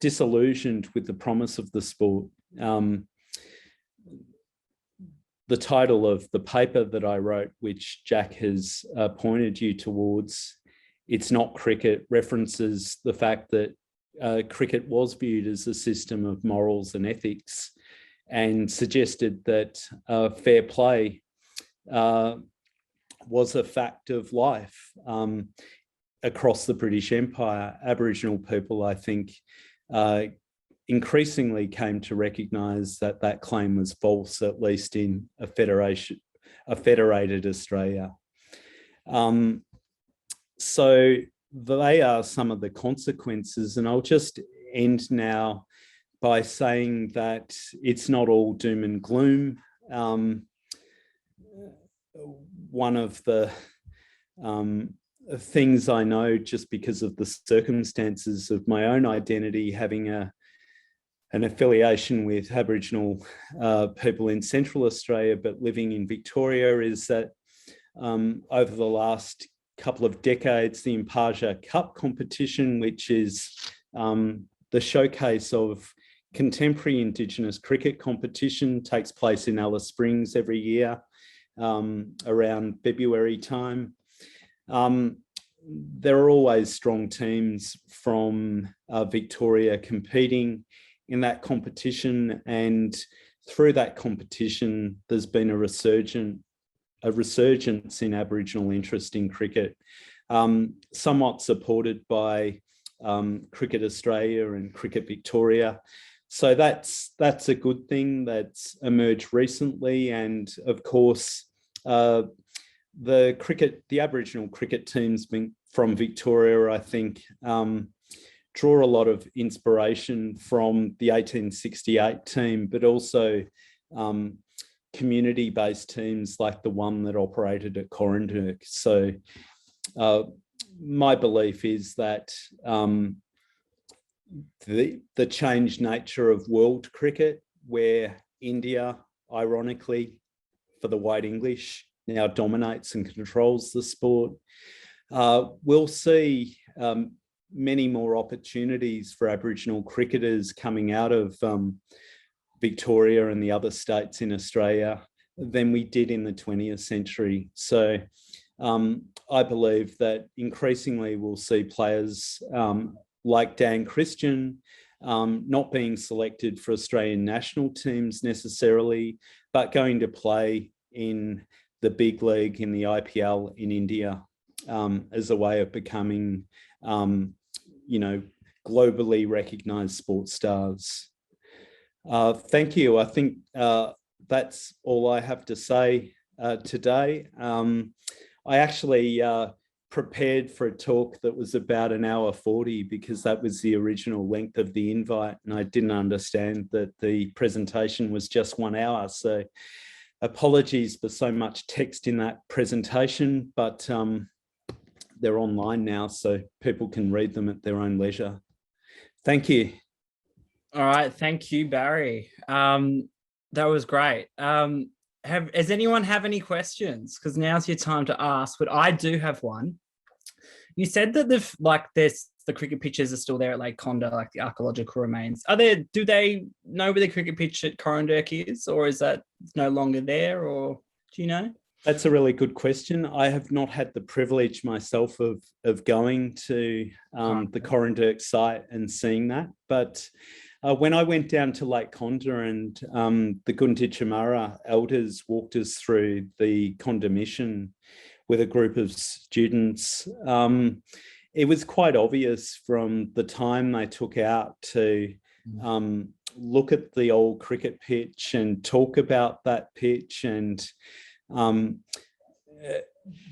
disillusioned with the promise of the sport. The title of the paper that I wrote, which Jack has pointed you towards, It's Not Cricket, references the fact that cricket was viewed as a system of morals and ethics, and suggested that fair play was a fact of life across the British Empire. Aboriginal people, I think, increasingly came to recognise that that claim was false, at least in a federated Australia. So they are some of the consequences, and I'll just end now by saying that it's not all doom and gloom. One of the things I know, just because of the circumstances of my own identity, having an affiliation with Aboriginal people in Central Australia, but living in Victoria, is that over the last couple of decades, the Imperial Cup competition, which is the showcase of contemporary Indigenous cricket competition, takes place in Alice Springs every year around February time. There are always strong teams from Victoria competing in that competition, and through that competition, there's been a resurgence in Aboriginal interest in cricket, somewhat supported by Cricket Australia and Cricket Victoria. So that's a good thing that's emerged recently, and of course, the Aboriginal cricket teams from Victoria, I think, draw a lot of inspiration from the 1868 team, but also community-based teams like the one that operated at Coranderrk. So my belief is that the changed nature of world cricket, where India, ironically, for the white English, now dominates and controls the sport, we'll see many more opportunities for Aboriginal cricketers coming out of Victoria and the other states in Australia than we did in the 20th century. So I believe that increasingly we'll see players like Dan Christian not being selected for Australian national teams necessarily, but going to play in the big league in the IPL in India as a way of becoming, globally recognised sports stars. Thank you. I think that's all I have to say today. I actually prepared for a talk that was about 1 hour 40 because that was the original length of the invite, and I didn't understand that the presentation was just 1 hour. So apologies for so much text in that presentation, but they're online now, so people can read them at their own leisure. Thank you. All right, thank you, Barry. That was great. Does anyone have any questions? Because now's your time to ask, but I do have one. You said that the cricket pitches are still there at Lake Condah, like the archaeological remains. Do they know where the cricket pitch at Coranderrk is, or is that no longer there, or do you know? That's a really good question. I have not had the privilege myself of going to the Coranderrk site and seeing that, but when I went down to Lake Condah and the Gunditjmara elders walked us through the Condah mission with a group of students, it was quite obvious from the time they took out to look at the old cricket pitch and talk about that pitch, and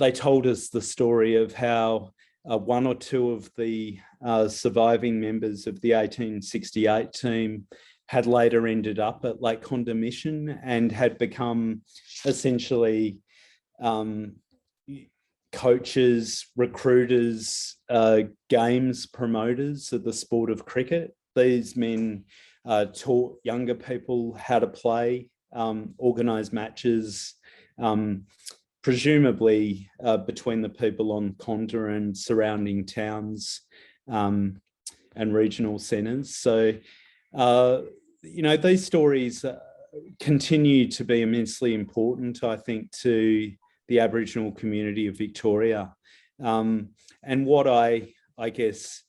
they told us the story of how one or two of the surviving members of the 1868 team had later ended up at Lake Condah Mission and had become essentially coaches, recruiters, games promoters of the sport of cricket. These men taught younger people how to play, organise matches, presumably between the people on Condah and surrounding towns and regional centres. So, these stories continue to be immensely important, I think, to the Aboriginal community of Victoria. And what I guess,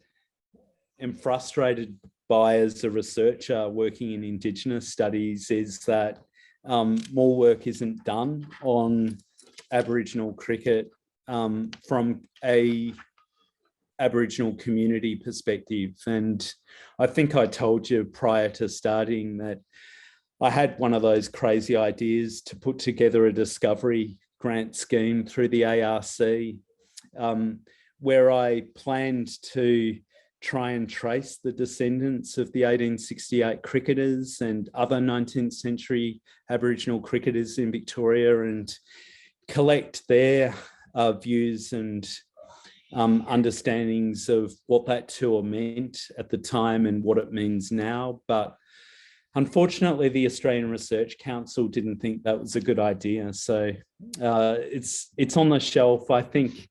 am frustrated by as a researcher working in Indigenous studies is that more work isn't done on Aboriginal cricket from a Aboriginal community perspective. And I think I told you prior to starting that I had one of those crazy ideas to put together a discovery grant scheme through the ARC, where I planned to try and trace the descendants of the 1868 cricketers and other 19th century Aboriginal cricketers in Victoria and collect their views and understandings of what that tour meant at the time and what it means now. But unfortunately, the Australian Research Council didn't think that was a good idea. So it's on the shelf. I think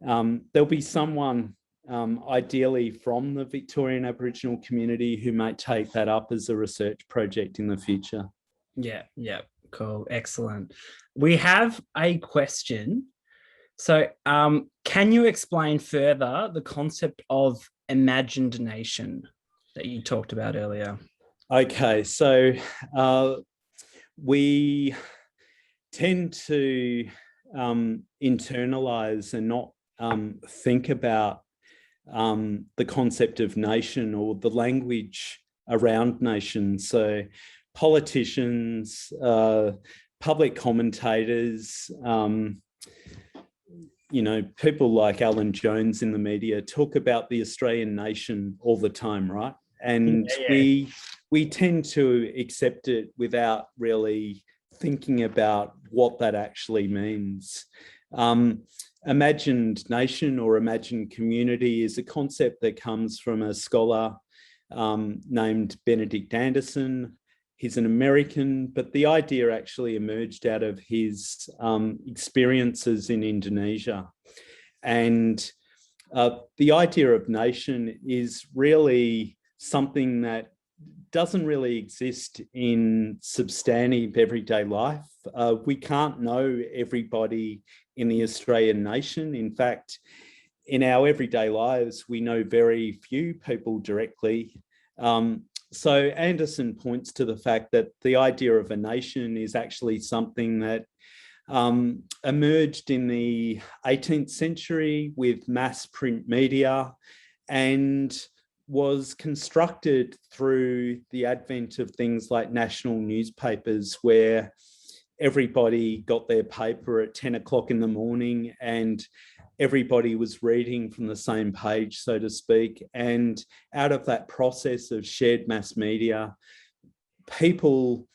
there'll be someone ideally from the Victorian Aboriginal community who might take that up as a research project in the future. Yeah, cool, excellent. We have a question. So can you explain further the concept of imagined nation that you talked about earlier? Okay, so we tend to internalize and not think about the concept of nation or the language around nation. So politicians, public commentators, people like Alan Jones in the media talk about the Australian nation all the time, right? And we tend to accept it without really thinking about what that actually means. Imagined nation or imagined community is a concept that comes from a scholar named Benedict Anderson. He's an American, but the idea actually emerged out of his experiences in Indonesia. And the idea of nation is really something that doesn't really exist in substantive everyday life. We can't know everybody in the Australian nation. In fact, in our everyday lives, we know very few people directly. So Anderson points to the fact that the idea of a nation is actually something that emerged in the 18th century with mass print media and was constructed through the advent of things like national newspapers, where everybody got their paper at 10 o'clock in the morning and everybody was reading from the same page, so to speak. And out of that process of shared mass media, people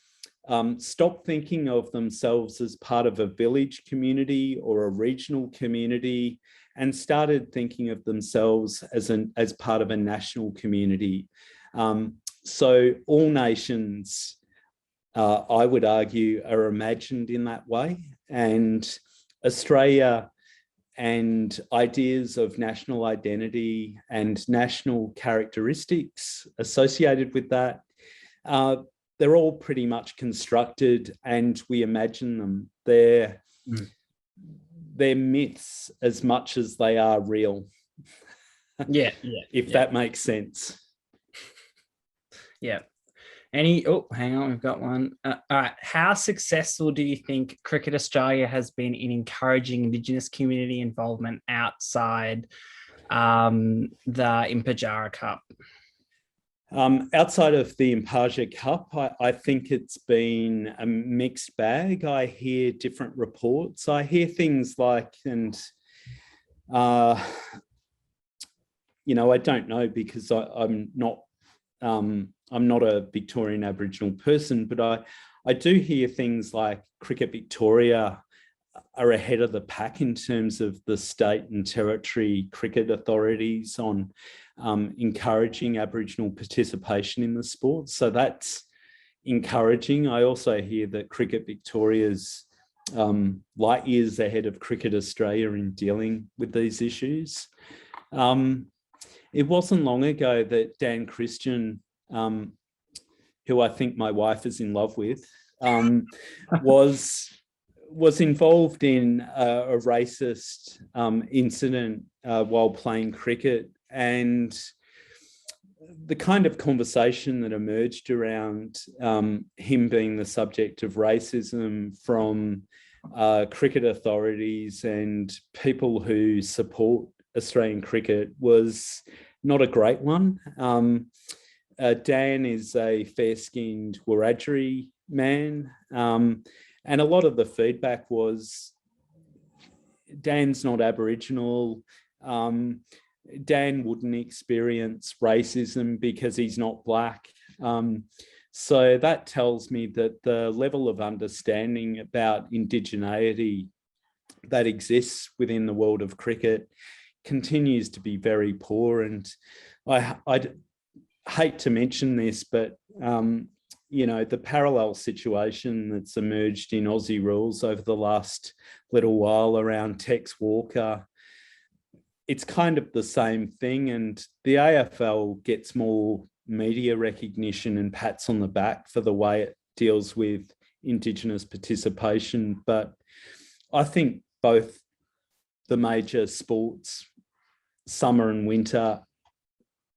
stopped thinking of themselves as part of a village community or a regional community and started thinking of themselves as part of a national community. So all nations, I would argue, are imagined in that way. And Australia and ideas of national identity and national characteristics associated with that, they're all pretty much constructed and we imagine them. They're myths as much as they are real. If that makes sense. Yeah. Hang on, we've got one. All right. How successful do you think Cricket Australia has been in encouraging Indigenous community involvement outside the Imperial Cup? Outside of the Imperial Cup, I think it's been a mixed bag. I hear different reports. I hear things like, I don't know because I'm not a Victorian Aboriginal person, but I do hear things like Cricket Victoria are ahead of the pack in terms of the state and territory cricket authorities on encouraging Aboriginal participation in the sport. So that's encouraging. I also hear that Cricket Victoria's light years ahead of Cricket Australia in dealing with these issues. It wasn't long ago that Dan Christian, who I think my wife is in love with, was involved in a racist incident while playing cricket, and the kind of conversation that emerged around him being the subject of racism from cricket authorities and people who support Australian cricket was not a great one. Dan is a fair-skinned Wiradjuri man, and a lot of the feedback was Dan's not Aboriginal. Dan wouldn't experience racism because he's not black. So that tells me that the level of understanding about indigeneity that exists within the world of cricket continues to be very poor. And I'd hate to mention this, but the parallel situation that's emerged in Aussie rules over the last little while around Tex Walker, it's kind of the same thing. And the AFL gets more media recognition and pats on the back for the way it deals with Indigenous participation. But I think both the major sports, summer and winter,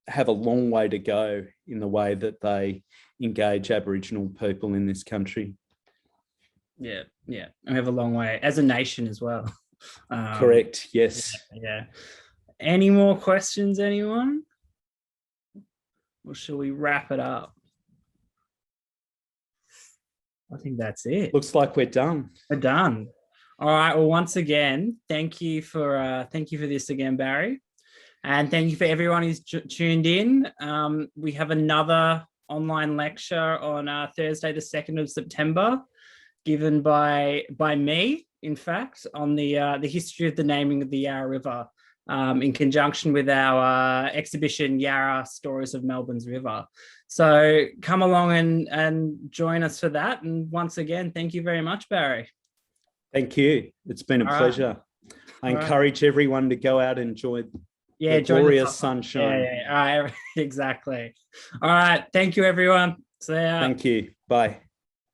have a long way to go in the way that they engage Aboriginal people in this country. Yeah. We have a long way as a nation as well. Correct, yes. Yeah. Any more questions, anyone? Or shall we wrap it up? I think that's it. Looks like we're done. We're done. All right. Well, once again, thank you for this again, Barry. And thank you for everyone who's tuned in. We have another online lecture on Thursday, the 2nd of September, given by me, in fact, on the history of the naming of the Yarra River, in conjunction with our exhibition, Yarra Stories of Melbourne's River. So come along and join us for that. And once again, thank you very much, Barry. Thank you. It's been a pleasure. I encourage everyone to go out and enjoy the glorious sunshine. Yeah. Exactly. All right. Thank you, everyone. See ya. Thank you. Bye.